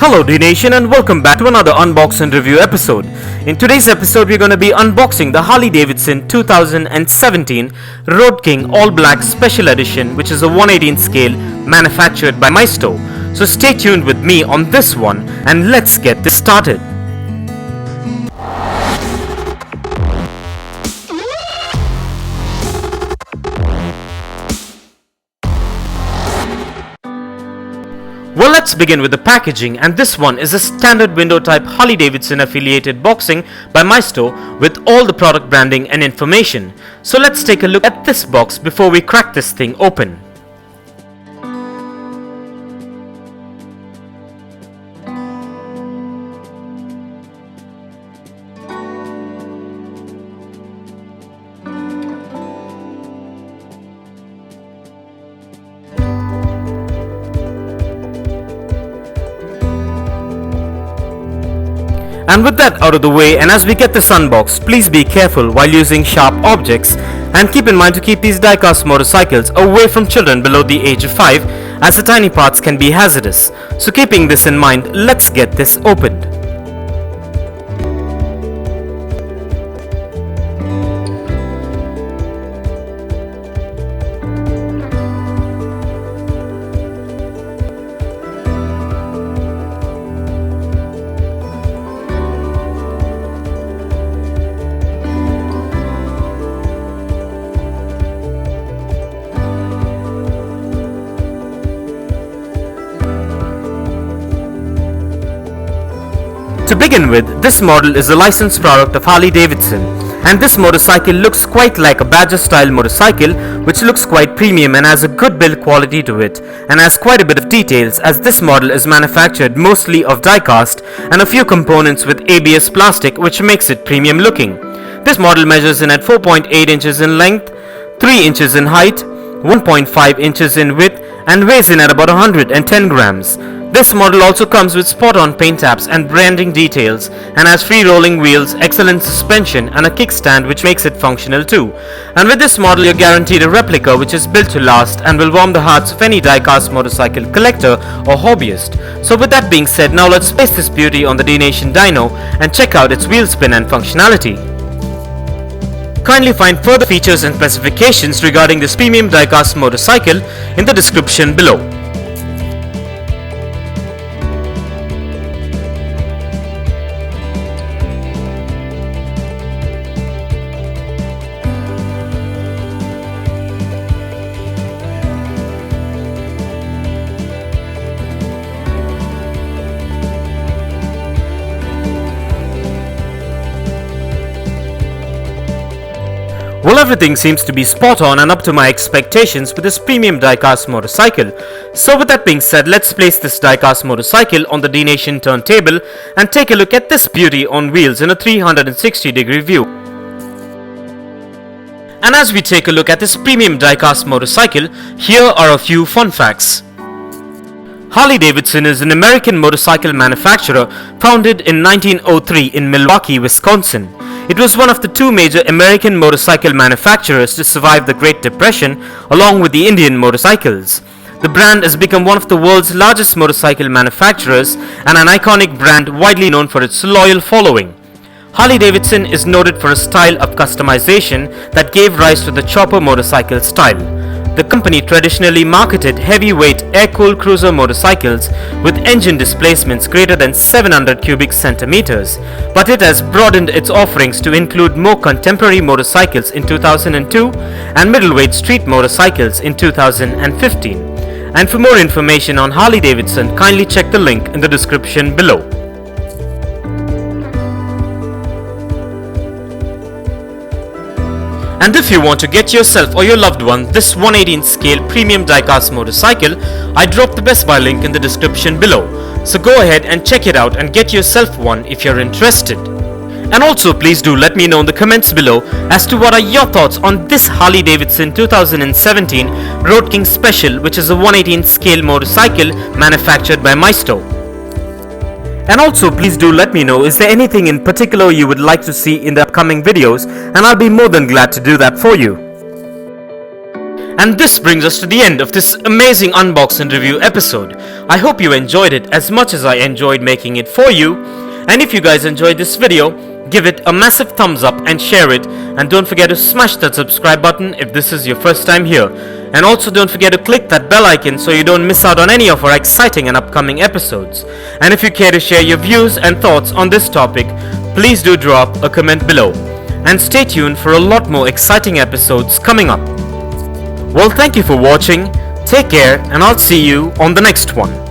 Hello Dnation and welcome back to another unbox and review episode. In today's episode we're going to be unboxing the Harley-Davidson 2017 Road King All Black Special Edition, which is a 1/18 scale manufactured by Maisto. So stay tuned with me on this one and let's get this started. Well, let's begin with the packaging, and this one is a standard window type Harley-Davidson affiliated boxing by Maisto with all the product branding and information. So let's take a look at this box before we crack this thing open. And with that out of the way, and as we get this unboxed, please be careful while using sharp objects and keep in mind to keep these diecast motorcycles away from children below the age of 5, as the tiny parts can be hazardous. So keeping this in mind, let's get this opened. To begin with, this model is a licensed product of Harley-Davidson, and this motorcycle looks quite like a Badger style motorcycle, which looks quite premium and has a good build quality to it, and has quite a bit of details, as this model is manufactured mostly of diecast and a few components with ABS plastic, which makes it premium looking. This model measures in at 4.8 inches in length, 3 inches in height, 1.5 inches in width, and weighs in at about 110 grams. This model also comes with spot-on paint apps and branding details, and has free rolling wheels, excellent suspension, and a kickstand which makes it functional too. And with this model you're guaranteed a replica which is built to last and will warm the hearts of any diecast motorcycle collector or hobbyist. So with that being said, now let's place this beauty on the Dnation dyno and check out its wheel spin and functionality. Kindly find further features and specifications regarding this premium diecast motorcycle in the description below. Well, everything seems to be spot on and up to my expectations with this premium diecast motorcycle. So with that being said, let's place this diecast motorcycle on the Dnation turntable and take a look at this beauty on wheels in a 360-degree view. And as we take a look at this premium diecast motorcycle, here are a few fun facts. Harley-Davidson is an American motorcycle manufacturer founded in 1903 in Milwaukee, Wisconsin. It was one of the two major American motorcycle manufacturers to survive the Great Depression, along with the Indian motorcycles. The brand has become one of the world's largest motorcycle manufacturers and an iconic brand widely known for its loyal following. Harley-Davidson is noted for a style of customization that gave rise to the chopper motorcycle style. The company traditionally marketed heavyweight air-cooled cruiser motorcycles with engine displacements greater than 700 cubic centimeters, but it has broadened its offerings to include more contemporary motorcycles in 2002 and middleweight street motorcycles in 2015. And for more information on Harley-Davidson, kindly check the link in the description below. And if you want to get yourself or your loved one this 1/18 scale premium diecast motorcycle, I dropped the Best Buy link in the description below. So go ahead and check it out and get yourself one if you're interested. And also please do let me know in the comments below as to what are your thoughts on this Harley-Davidson 2017 Road King Special, which is a 1/18 scale motorcycle manufactured by Maisto. And also please do let me know, is there anything in particular you would like to see in the upcoming videos, and I'll be more than glad to do that for you. And this brings us to the end of this amazing unboxing review episode. I hope you enjoyed it as much as I enjoyed making it for you. And if you guys enjoyed this video, give it a massive thumbs up and share it. And don't forget to smash that subscribe button if this is your first time here. And also don't forget to click that bell icon so you don't miss out on any of our exciting and upcoming episodes. And if you care to share your views and thoughts on this topic, please do drop a comment below. And stay tuned for a lot more exciting episodes coming up. Well, thank you for watching, take care, and I'll see you on the next one.